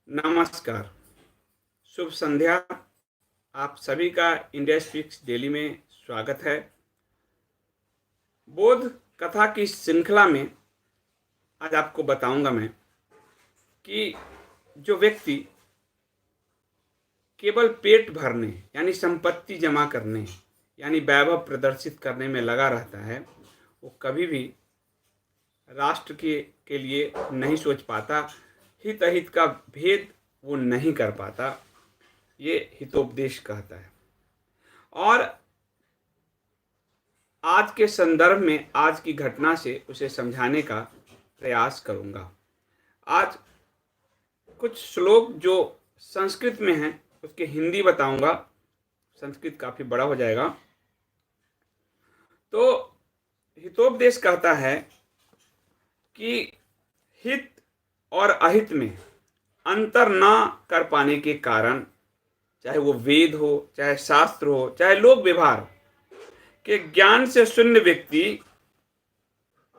नमस्कार, शुभ संध्या। आप सभी का इंडिया स्पीक्स डेली में स्वागत है। बोध कथा की श्रृंखला में आज आपको बताऊंगा मैं कि जो व्यक्ति केवल पेट भरने यानी संपत्ति जमा करने यानी वैभव प्रदर्शित करने में लगा रहता है, वो कभी भी राष्ट्र के लिए नहीं सोच पाता, हित अहित का भेद वो नहीं कर पाता। ये हितोपदेश कहता है। और आज के संदर्भ में आज की घटना से उसे समझाने का प्रयास करूंगा। आज कुछ श्लोक जो संस्कृत में हैं उसके हिंदी बताऊंगा, संस्कृत काफी बड़ा हो जाएगा। तो हितोपदेश कहता है कि हित और अहित में अंतर ना कर पाने के कारण, चाहे वो वेद हो, चाहे शास्त्र हो, चाहे लोक व्यवहार के ज्ञान से शून्य व्यक्ति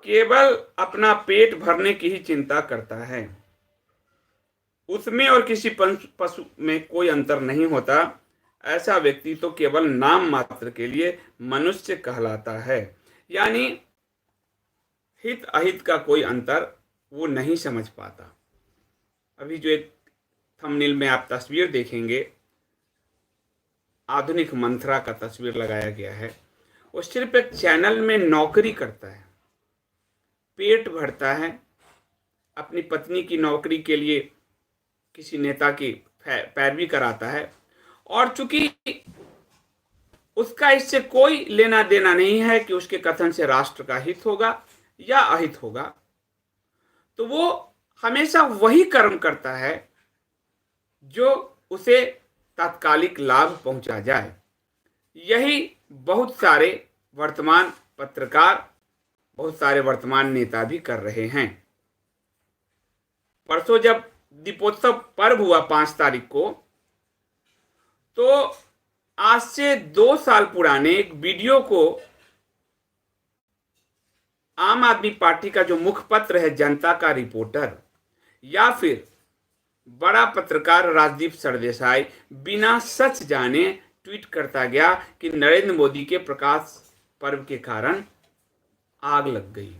केवल अपना पेट भरने की ही चिंता करता है। उसमें और किसी पशु में कोई अंतर नहीं होता। ऐसा व्यक्ति तो केवल नाम मात्र के लिए मनुष्य कहलाता है। यानी हित अहित का कोई अंतर वो नहीं समझ पाता। अभी जो एक थंबनेल में आप तस्वीर देखेंगे, आधुनिक मंथरा का तस्वीर लगाया गया है। वो सिर्फ एक चैनल में नौकरी करता है, पेट भरता है, अपनी पत्नी की नौकरी के लिए किसी नेता की पैरवी कराता है, और चूंकि उसका इससे कोई लेना देना नहीं है कि उसके कथन से राष्ट्र का हित होगा या अहित होगा, तो वो हमेशा वही कर्म करता है जो उसे तात्कालिक लाभ पहुंचा जाए। यही बहुत सारे वर्तमान पत्रकार, बहुत सारे वर्तमान नेता भी कर रहे हैं। परसों जब दीपोत्सव पर्व हुआ 5 तारीख को, तो आज से 2 साल पुराने एक वीडियो को आम आदमी पार्टी का जो मुखपत्र है जनता का रिपोर्टर, या फिर बड़ा पत्रकार राजदीप सरदेसाई बिना सच जाने ट्वीट करता गया कि नरेंद्र मोदी के प्रकाश पर्व के कारण आग लग गई।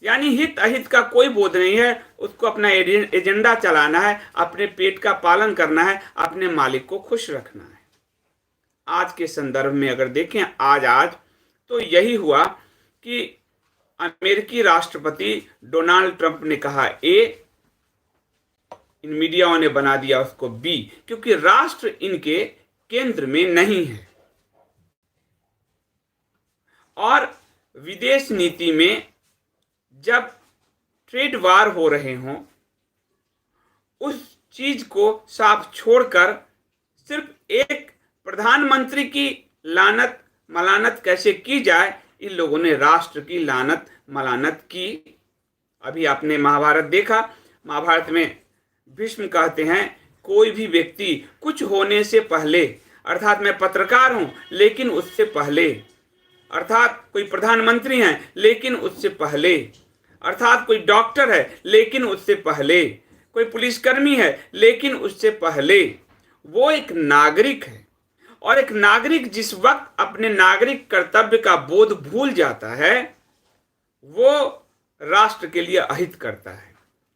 यानी हित अहित का कोई बोध नहीं है। उसको अपना एजेंडा चलाना है, अपने पेट का पालन करना है, अपने मालिक को खुश रखना है। आज के संदर्भ में अगर देखें आज तो यही हुआ कि अमेरिकी राष्ट्रपति डोनाल्ड ट्रंप ने कहा ए, इन मीडियाओं ने बना दिया उसको बी, क्योंकि राष्ट्र इनके केंद्र में नहीं है। और विदेश नीति में जब ट्रेड वार हो रहे हों, उस चीज को साफ छोड़कर सिर्फ एक प्रधानमंत्री की लानत मलानत कैसे की जाए, इन लोगों ने राष्ट्र की लानत मलानत की। अभी आपने महाभारत देखा। महाभारत में भीष्म कहते हैं कोई भी व्यक्ति कुछ होने से पहले, अर्थात मैं पत्रकार हूं लेकिन उससे पहले, अर्थात कोई प्रधानमंत्री हैं लेकिन उससे पहले, अर्थात कोई डॉक्टर है लेकिन उससे पहले, कोई पुलिसकर्मी है लेकिन उससे पहले वो एक नागरिक है। और एक नागरिक जिस वक्त अपने नागरिक कर्तव्य का बोध भूल जाता है, वो राष्ट्र के लिए अहित करता है।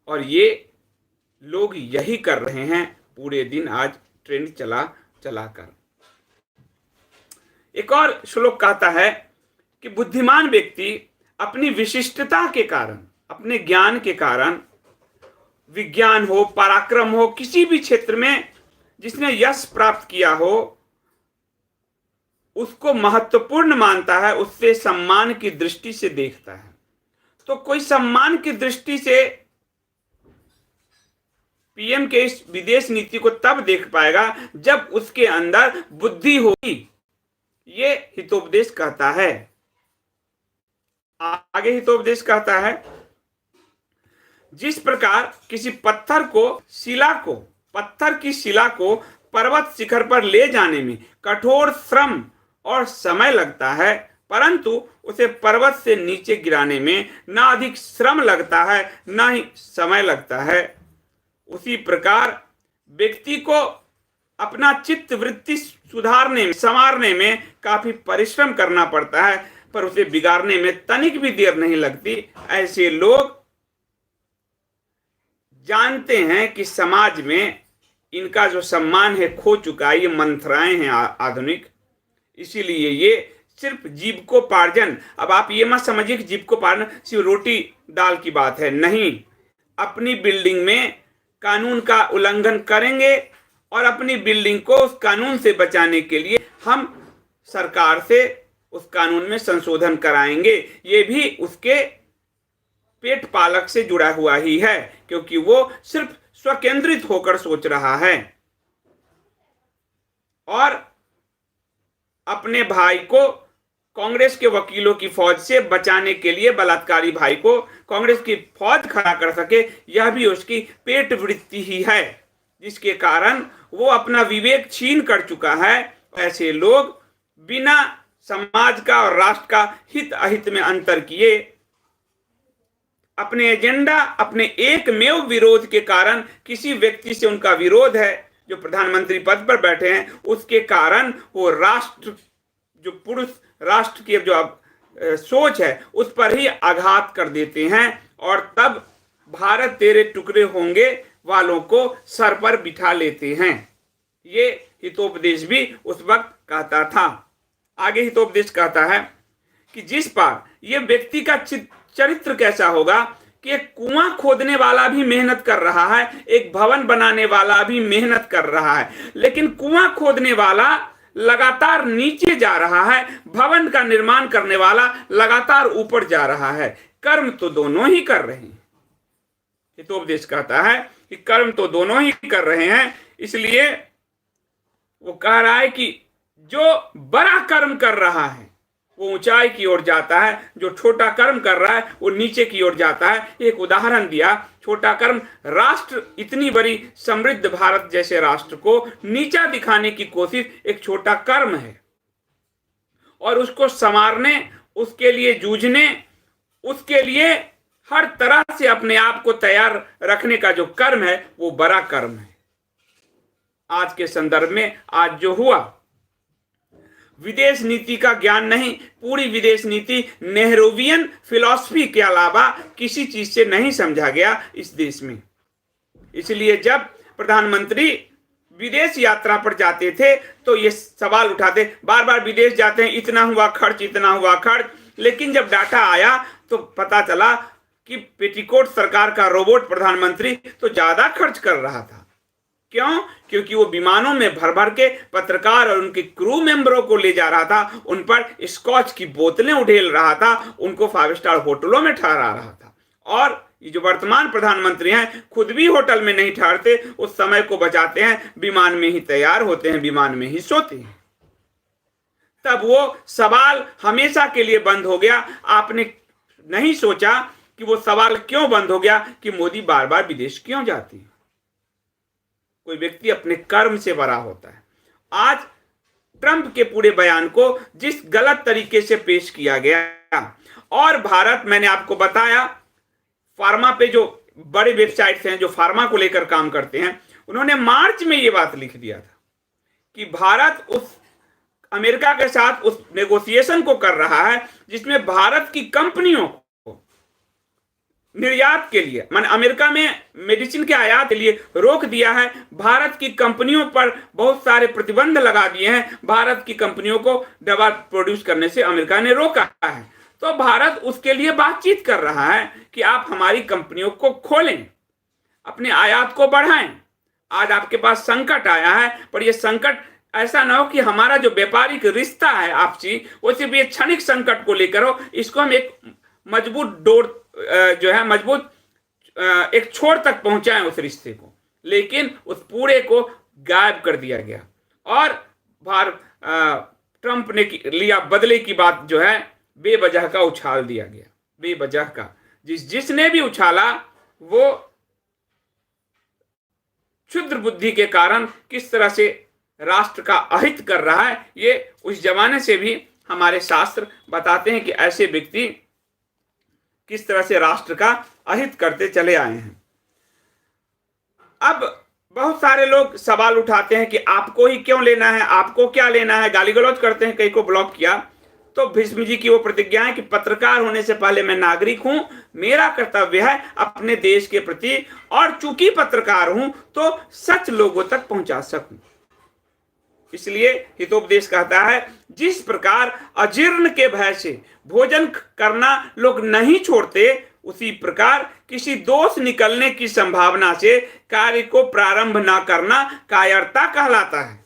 और ये लोग यही कर रहे हैं पूरे दिन, आज ट्रेंड चला कर। एक और श्लोक कहता है कि बुद्धिमान व्यक्ति अपनी विशिष्टता के कारण, अपने ज्ञान के कारण, विज्ञान हो, पराक्रम हो, किसी भी क्षेत्र में जिसने यश प्राप्त किया हो, उसको महत्वपूर्ण मानता है, उससे सम्मान की दृष्टि से देखता है। तो कोई सम्मान की दृष्टि से पीएम के इस विदेश नीति को तब देख पाएगा जब उसके अंदर बुद्धि होगी। ये हितोपदेश कहता है। आगे हितोपदेश कहता है, जिस प्रकार किसी पत्थर की शिला को पर्वत शिखर पर ले जाने में कठोर श्रम और समय लगता है, परंतु उसे पर्वत से नीचे गिराने में ना अधिक श्रम लगता है ना ही समय लगता है, उसी प्रकार व्यक्ति को अपना चित्त वृत्ति सुधारने में, संवारने में काफी परिश्रम करना पड़ता है, पर उसे बिगाड़ने में तनिक भी देर नहीं लगती। ऐसे लोग जानते हैं कि समाज में इनका जो सम्मान है खो चुका है, ये मंथराए हैं आधुनिक, इसीलिए ये सिर्फ जीविकोपार्जन। अब आप ये मत समझिए कि जीविकोपार्जन सिर्फ रोटी दाल की बात है, नहीं। अपनी बिल्डिंग में कानून का उल्लंघन करेंगे और अपनी बिल्डिंग को उस कानून से बचाने के लिए हम सरकार से उस कानून में संशोधन कराएंगे। ये भी उसके पेट पालक से जुड़ा हुआ ही है, क्योंकि वो सिर्फ स्वकेंद्रित होकर सोच रहा है और अपने भाई को कांग्रेस के वकीलों की फौज से बचाने के लिए, बलात्कारी भाई को कांग्रेस की फौज खड़ा कर सके, यह भी उसकी पेट वृत्ति ही है, जिसके कारण वो अपना विवेक छीन कर चुका है। ऐसे लोग बिना समाज का और राष्ट्र का हित अहित में अंतर किए अपने एजेंडा, अपने एकमेव विरोध के कारण, किसी व्यक्ति से उनका विरोध है जो प्रधानमंत्री पद पर बैठे हैं, उसके कारण वो राष्ट्र, जो पुरुष राष्ट्र की जो सोच है उस पर ही आघात कर देते हैं और तब भारत तेरे टुकड़े होंगे वालों को सर पर बिठा लेते हैं। ये हितोपदेश भी उस वक्त कहता था। आगे हितोपदेश कहता है कि जिस पर यह व्यक्ति का चरित्र कैसा होगा कि एक कुआं खोदने वाला भी मेहनत कर रहा है, एक भवन बनाने वाला भी मेहनत कर रहा है, लेकिन कुआं खोदने वाला लगातार नीचे जा रहा है, भवन का निर्माण करने वाला लगातार ऊपर जा रहा है। कर्म तो दोनों ही कर रहे हैं। हितोपदेश कहता है कि कर्म तो दोनों ही कर रहे हैं, इसलिए वो कह रहा है कि जो बड़ा कर्म कर रहा है वो ऊंचाई की ओर जाता है, जो छोटा कर्म कर रहा है वो नीचे की ओर जाता है। एक उदाहरण दिया, छोटा कर्म, राष्ट्र, इतनी बड़ी समृद्ध भारत जैसे राष्ट्र को नीचा दिखाने की कोशिश एक छोटा कर्म है, और उसको संवारने, उसके लिए जूझने, उसके लिए हर तरह से अपने आप को तैयार रखने का जो कर्म है वो बड़ा कर्म है। आज के संदर्भ में आज जो हुआ, विदेश नीति का ज्ञान नहीं, पूरी विदेश नीति नेहरूवियन फिलॉसफी के अलावा किसी चीज से नहीं समझा गया इस देश में। इसलिए जब प्रधानमंत्री विदेश यात्रा पर जाते थे तो ये सवाल उठाते, बार बार विदेश जाते हैं, इतना हुआ खर्च, इतना हुआ खर्च, लेकिन जब डाटा आया तो पता चला कि पेटीकोट सरकार का रोबोट प्रधानमंत्री तो ज्यादा खर्च कर रहा था। क्यों? क्योंकि वो विमानों में भर भर के पत्रकार और उनके क्रू मेंबरों को ले जा रहा था, उन पर स्कॉच की बोतलें उड़ेल रहा था, उनको 5 स्टार होटलों में ठहरा रहा था। और ये जो वर्तमान प्रधानमंत्री हैं खुद भी होटल में नहीं ठहरते, उस समय को बचाते हैं, विमान में ही तैयार होते हैं, विमान में ही सोते हैं। तब वो सवाल हमेशा के लिए बंद हो गया। आपने नहीं सोचा कि वो सवाल क्यों बंद हो गया कि मोदी बार बार विदेश क्यों जाती है। कोई व्यक्ति अपने कर्म से बड़ा होता है। आज ट्रंप के पूरे बयान को जिस गलत तरीके से पेश किया गया, और भारत, मैंने आपको बताया, फार्मा पे जो बड़े वेबसाइट्स हैं जो फार्मा को लेकर काम करते हैं, उन्होंने मार्च में ये बात लिख दिया था कि भारत उस अमेरिका के साथ उस नेगोशिएशन को कर रहा है जिसमें भारत की कंपनियों को निर्यात के लिए, माने अमेरिका में मेडिसिन के आयात के लिए रोक दिया है, भारत की कंपनियों पर बहुत सारे प्रतिबंध लगा दिए हैं, भारत की कंपनियों को दवा प्रोड्यूस करने से अमेरिका ने रोका है। तो भारत उसके लिए बातचीत कर रहा है कि आप हमारी कंपनियों को खोलें, अपने आयात को बढ़ाएं। आज आपके पास संकट आया है, पर यह संकट ऐसा ना हो कि हमारा जो व्यापारिक रिश्ता है आपसी, वो सिर्फ ये क्षणिक संकट को लेकर हो, इसको हम एक मजबूत डोर जो है, मजबूत एक छोर तक पहुंचाएं उस रिश्ते को, लेकिन उस पूरे को गायब कर दिया गया। और ट्रंप ने लिया बदले की बात जो है, बेवजह का उछाल दिया गया, बेवजह का। जिसने भी उछाला वो क्षुद्र बुद्धि के कारण किस तरह से राष्ट्र का अहित कर रहा है, ये उस जमाने से भी हमारे शास्त्र बताते हैं कि ऐसे व्यक्ति किस तरह से राष्ट्र का अहित करते चले आए हैं। अब बहुत सारे लोग सवाल उठाते हैं कि आपको ही क्यों लेना है, आपको क्या लेना है, गाली गलौज करते हैं, कई को ब्लॉक किया। तो भीष्म जी की वो प्रतिज्ञा है कि पत्रकार होने से पहले मैं नागरिक हूं, मेरा कर्तव्य है अपने देश के प्रति, और चूंकि पत्रकार हूं तो सच लोगों तक पहुंचा सकूं। इसलिए हितोपदेश कहता है, जिस प्रकार अजीर्ण के भय से भोजन करना लोग नहीं छोड़ते, उसी प्रकार किसी दोष निकलने की संभावना से कार्य को प्रारंभ ना करना कायरता कहलाता है।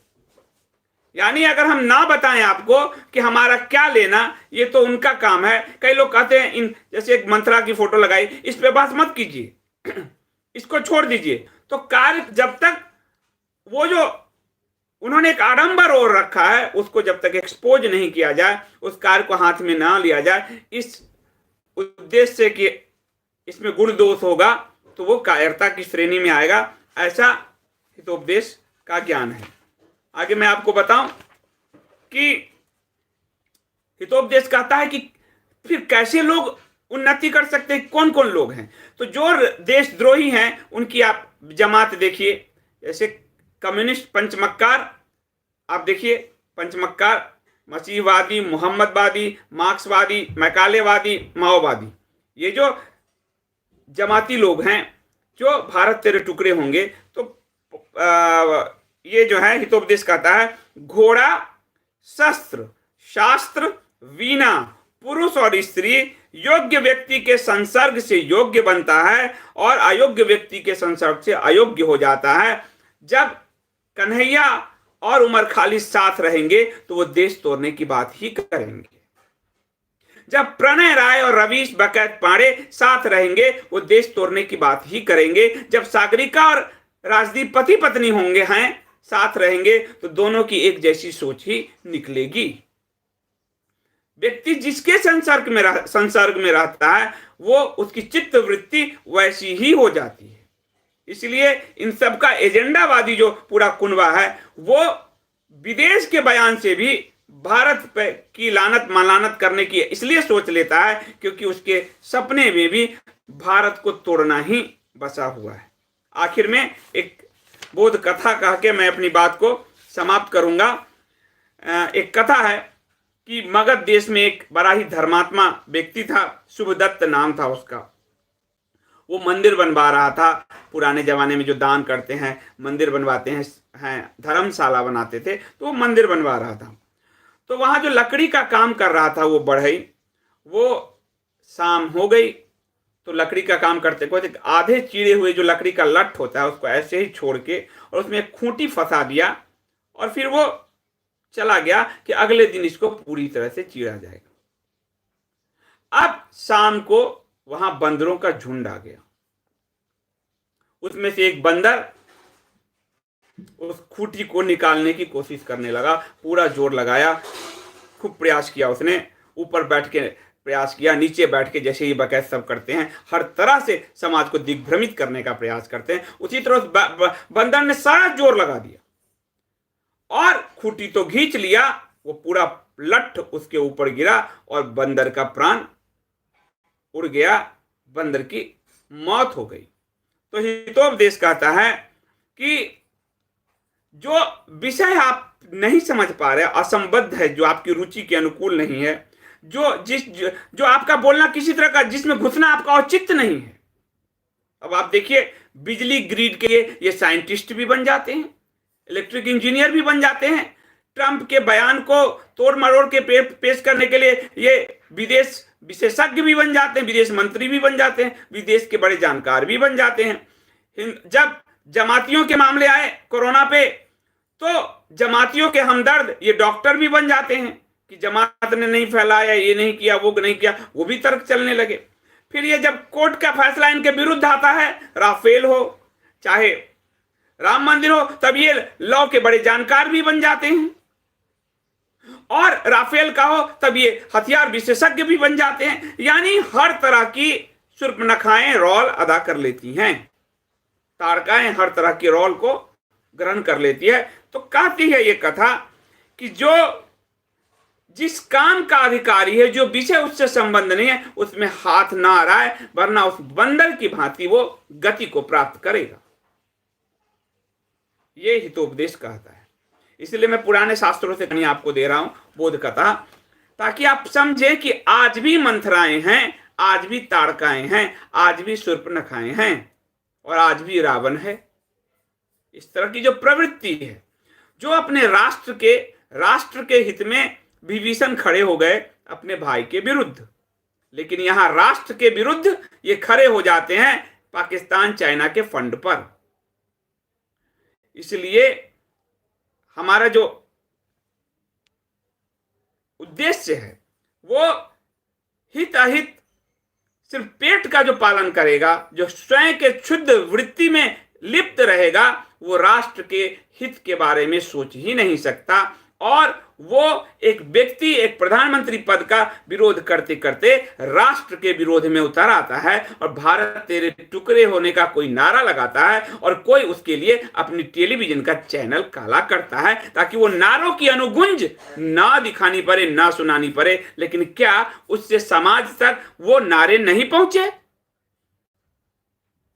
यानी अगर हम ना बताएं आपको कि हमारा क्या लेना, ये तो उनका काम है। कई लोग कहते हैं इन जैसे एक मंत्रा की फोटो लगाई, इस पे बात मत कीजिए, इसको छोड़ दीजिए। तो कार्य जब तक वो जो उन्होंने एक आडंबर और रखा है, उसको जब तक एक्सपोज नहीं किया जाए, उस कार्य को हाथ में ना लिया जाए इस उद्देश्य से कि इसमें गुण दोष होगा, तो वो कायरता की श्रेणी में आएगा। ऐसा हितोपदेश का ज्ञान है। आगे मैं आपको बताऊं कि हितोपदेश कहता है कि फिर कैसे लोग उन्नति कर सकते हैं, कौन कौन लोग हैं। तो जो देशद्रोही हैं उनकी आप जमात देखिए, जैसे कम्युनिस्ट पंचमक्कार, आप देखिए पंचमक्कार, मसीहवादी, मोहम्मदवादी, मार्क्सवादी, मैकालेवादी, माओवादी, ये जो जमाती लोग हैं, जो भारत तेरे टुकड़े होंगे। तो ये जो है हितोपदेश कहता है, घोड़ा, शस्त्र, शास्त्र, वीणा, पुरुष और स्त्री योग्य व्यक्ति के संसर्ग से योग्य बनता है और अयोग्य व्यक्ति के संसर्ग से अयोग्य हो जाता है। जब कन्हैया और उमर खालिद साथ रहेंगे तो वो देश तोड़ने की बात ही करेंगे। जब प्रणय राय और रवीश बकैत पांडे साथ रहेंगे वो देश तोड़ने की बात ही करेंगे। जब सागरिका और राजदीप पति पत्नी होंगे हैं साथ रहेंगे तो दोनों की एक जैसी सोच ही निकलेगी। व्यक्ति जिसके संसर्ग में रहता है वो उसकी चित्त वृत्ति वैसी ही हो जाती है। इसलिए इन सब का एजेंडावादी जो पूरा कुनबा है वो विदेश के बयान से भी भारत पे की लानत मलानत करने की इसलिए सोच लेता है क्योंकि उसके सपने में भी भारत को तोड़ना ही बसा हुआ है। आखिर में एक बोध कथा कह के मैं अपनी बात को समाप्त करूंगा। एक कथा है कि मगध देश में एक बड़ा ही धर्मात्मा व्यक्ति था, शुभदत्त नाम था उसका। वो मंदिर बनवा रहा था। पुराने जमाने में जो दान करते हैं मंदिर बनवाते हैं धर्मशाला बनाते थे, तो वो मंदिर बनवा रहा था। तो वहां जो लकड़ी का काम कर रहा था वो बढ़ई, वो शाम हो गई तो लकड़ी का काम करते करते आधे चीरे हुए जो लकड़ी का लठ होता है उसको ऐसे ही छोड़ के और उसमें एक खूंटी फंसा दिया और फिर वो चला गया कि अगले दिन इसको पूरी तरह से चीरा जाएगा। अब शाम को वहां बंदरों का झुंड आ गया। उसमें से एक बंदर उस खूंटी को निकालने की कोशिश करने लगा, पूरा जोर लगाया, खूब प्रयास किया उसने, ऊपर बैठ के प्रयास किया, नीचे बैठ के जैसे ही बकैत सब करते हैं, हर तरह से समाज को दिग्भ्रमित करने का प्रयास करते हैं, उसी तरह बंदर ने सारा जोर लगा दिया और खूंटी तो खींच लिया, वो पूरा लठ उसके ऊपर गिरा और बंदर का प्राण उड़ गया, बंदर की मौत हो गई। तो हितोपदेश कहता है कि जो विषय आप नहीं समझ पा रहे, असंबद्ध है, जो आपकी रुचि के अनुकूल नहीं है, जो आपका बोलना किसी तरह का, जिसमें घुसना आपका औचित्य नहीं है। अब आप देखिए बिजली ग्रिड के ये साइंटिस्ट भी बन जाते हैं, इलेक्ट्रिक इंजीनियर भी बन जाते हैं, ट्रंप के बयान को तोड़ मरोड़ के पेश करने के लिए ये विदेश विशेषज्ञ भी बन जाते हैं, विदेश मंत्री भी बन जाते हैं, विदेश के बड़े जानकार भी बन जाते हैं। जब जमातियों के मामले आए कोरोना पे तो जमातियों के हमदर्द ये डॉक्टर भी बन जाते हैं कि जमात ने नहीं फैलाया, ये नहीं किया, वो नहीं किया, वो भी तर्क चलने लगे। फिर ये जब कोर्ट का फैसला इनके विरुद्ध आता है, राफेल हो चाहे राम मंदिर हो, तब ये लॉ के बड़े जानकार भी बन जाते हैं, और राफेल का हो तब ये हथियार विशेषज्ञ भी बन जाते हैं। यानी हर तरह की शूर्पणखाएं रोल अदा कर लेती हैं, तारकाएं हर तरह के रोल को ग्रहण कर लेती है। तो कहती है ये कथा कि जो जिस काम का अधिकारी है, जो विषय उससे संबंध नहीं है, उसमें हाथ ना आ रहा है, वरना उस बंदर की भांति वो गति को प्राप्त करेगा। ये हितोपदेश कहता है। इसलिए मैं पुराने शास्त्रों से कहीं आपको दे रहा हूं बोध कथा, ताकि आप समझें कि आज भी मंथराएं हैं, आज भी ताड़काएं हैं, आज भी शूर्पणखाएं हैं और आज भी रावण है। इस तरह की जो प्रवृत्ति है, जो अपने राष्ट्र के हित में विभीषण खड़े हो गए अपने भाई के विरुद्ध, लेकिन यहां राष्ट्र के विरुद्ध ये खड़े हो जाते हैं पाकिस्तान चाइना के फंड पर। इसलिए हमारा जो उद्देश्य है वो हित अहित सिर्फ पेट का जो पालन करेगा, जो स्वयं के क्षुद्र वृत्ति में लिप्त रहेगा, वो राष्ट्र के हित के बारे में सोच ही नहीं सकता और वो एक व्यक्ति एक प्रधानमंत्री पद का विरोध करते करते राष्ट्र के विरोध में उतर आता है और भारत तेरे टुकड़े होने का कोई नारा लगाता है और कोई उसके लिए अपनी टेलीविजन का चैनल काला करता है ताकि वो नारों की अनुगुंज ना दिखानी पड़े, ना सुनानी पड़े। लेकिन क्या उससे समाज तक वो नारे नहीं पहुंचे?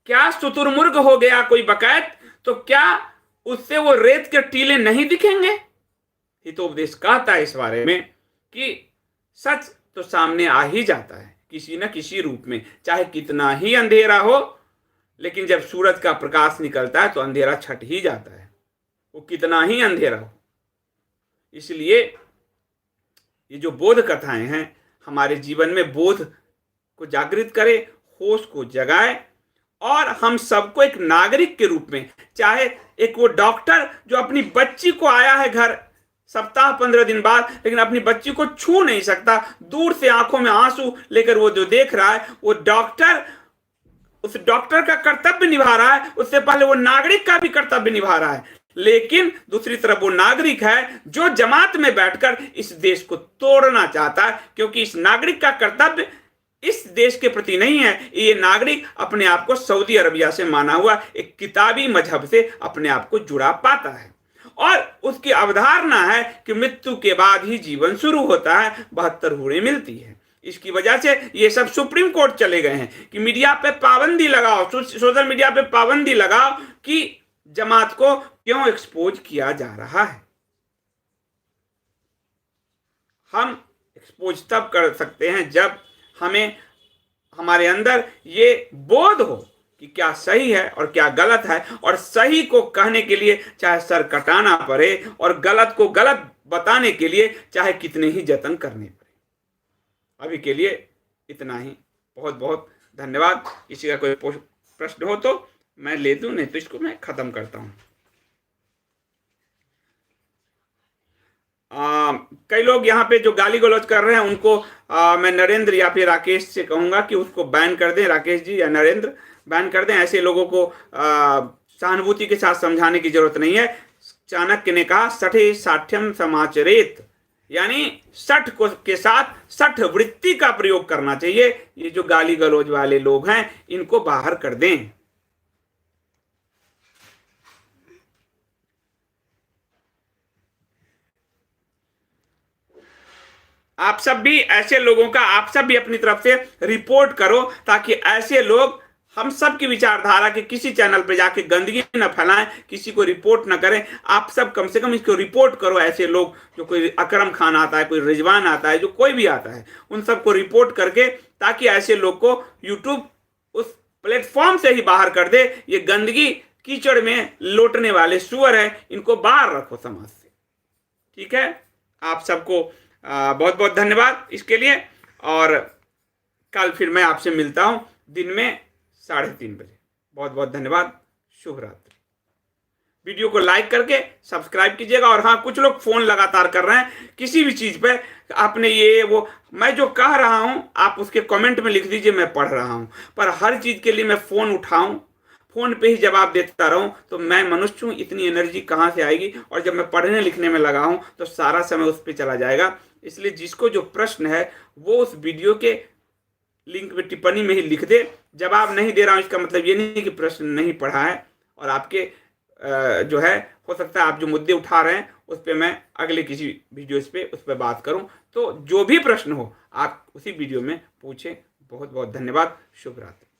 क्या शुतुरमुर्ग हो गया कोई बकैत तो क्या उससे वो रेत के टीले नहीं दिखेंगे? हितोपदेश कहता है इस बारे में कि सच तो सामने आ ही जाता है किसी न किसी रूप में, चाहे कितना ही अंधेरा हो, लेकिन जब सूरज का प्रकाश निकलता है तो अंधेरा छट ही जाता है, वो कितना ही अंधेरा हो। इसलिए ये जो बोध कथाएं हैं हमारे जीवन में बोध को जागृत करे, होश को जगाए और हम सबको एक नागरिक के रूप में, चाहे एक वो डॉक्टर जो अपनी बच्ची को आया है घर सप्ताह 15 दिन बाद, लेकिन अपनी बच्ची को छू नहीं सकता, दूर से आंखों में आंसू लेकर वो जो देख रहा है, वो डॉक्टर उस डॉक्टर का कर्तव्य निभा रहा है, उससे पहले वो नागरिक का भी कर्तव्य निभा रहा है। लेकिन दूसरी तरफ वो नागरिक है जो जमात में बैठकर इस देश को तोड़ना चाहता है, क्योंकि इस नागरिक का कर्तव्य इस देश के प्रति नहीं है। ये नागरिक अपने आप को सऊदी अरबिया से माना हुआ एक किताबी मजहब से अपने आप को जुड़ा पाता है और उसकी अवधारणा है कि मृत्यु के बाद ही जीवन शुरू होता है, 72 हूरें मिलती है। इसकी वजह से ये सब सुप्रीम कोर्ट चले गए हैं कि मीडिया पे पाबंदी लगाओ, सोशल मीडिया पे पाबंदी लगाओ कि जमात को क्यों एक्सपोज किया जा रहा है। हम एक्सपोज तब कर सकते हैं जब हमें हमारे अंदर ये बोध हो कि क्या सही है और क्या गलत है, और सही को कहने के लिए चाहे सर कटाना पड़े और गलत को गलत बताने के लिए चाहे कितने ही जतन करने पड़े। अभी के लिए इतना ही, बहुत बहुत धन्यवाद। किसी का कोई प्रश्न हो तो मैं ले दूं, नहीं तो इसको मैं खत्म करता हूं। कई लोग यहाँ पे जो गाली गलौज कर रहे हैं उनको मैं नरेंद्र या फिर राकेश से कहूंगा कि उसको बैन कर दें। राकेश जी या नरेंद्र बैन कर दें। ऐसे लोगों को सहानुभूति के साथ समझाने की जरूरत नहीं है। चाणक्य ने कहा सठे साठ्यम समाचरेत, यानी सठ को के साथ सठ वृत्ति का प्रयोग करना चाहिए। ये जो गाली गलौज वाले लोग हैं इनको बाहर कर दें। आप सब भी ऐसे लोगों का आप सब भी अपनी तरफ से रिपोर्ट करो ताकि ऐसे लोग हम सब की विचारधारा के किसी चैनल पे जाके गंदगी न फैलाएं, किसी को रिपोर्ट न करें। आप सब कम से कम इसको रिपोर्ट करो। ऐसे लोग जो कोई अकरम खान आता है, कोई रिजवान आता है, जो कोई भी आता है, उन सबको रिपोर्ट करके ताकि ऐसे लोग को यूट्यूब उस प्लेटफॉर्म से ही बाहर कर दे। ये गंदगी कीचड़ में लौटने वाले सुअर है, इनको बाहर रखो समाज से। ठीक है, आप सबको बहुत बहुत धन्यवाद इसके लिए, और कल फिर मैं आपसे मिलता हूं दिन में 3:30 बजे। बहुत बहुत धन्यवाद। शुभ रात्रि। वीडियो को लाइक करके सब्सक्राइब कीजिएगा। और हाँ, कुछ लोग फोन लगातार कर रहे हैं किसी भी चीज पे, आपने ये वो, मैं जो कह रहा हूं आप उसके कमेंट में लिख दीजिए, मैं पढ़ रहा हूं। पर हर चीज के लिए मैं फोन उठाऊं, फोन पे ही जवाब देता रहूं तो मैं मनुष्य हूं, इतनी एनर्जी कहां से आएगी। और जब मैं पढ़ने लिखने में लगा हूं तो सारा समय उस पर चला जाएगा। इसलिए जिसको जो प्रश्न है वो उस वीडियो के लिंक में टिप्पणी में ही लिख दे। जवाब नहीं दे रहा हूं इसका मतलब ये नहीं कि प्रश्न नहीं पढ़ा है, और आपके जो है हो सकता है आप जो मुद्दे उठा रहे हैं उस पर मैं अगले किसी वीडियोस पे उस पर बात करूं। तो जो भी प्रश्न हो आप उसी वीडियो में पूछें। बहुत बहुत धन्यवाद। शुभ रात्रि।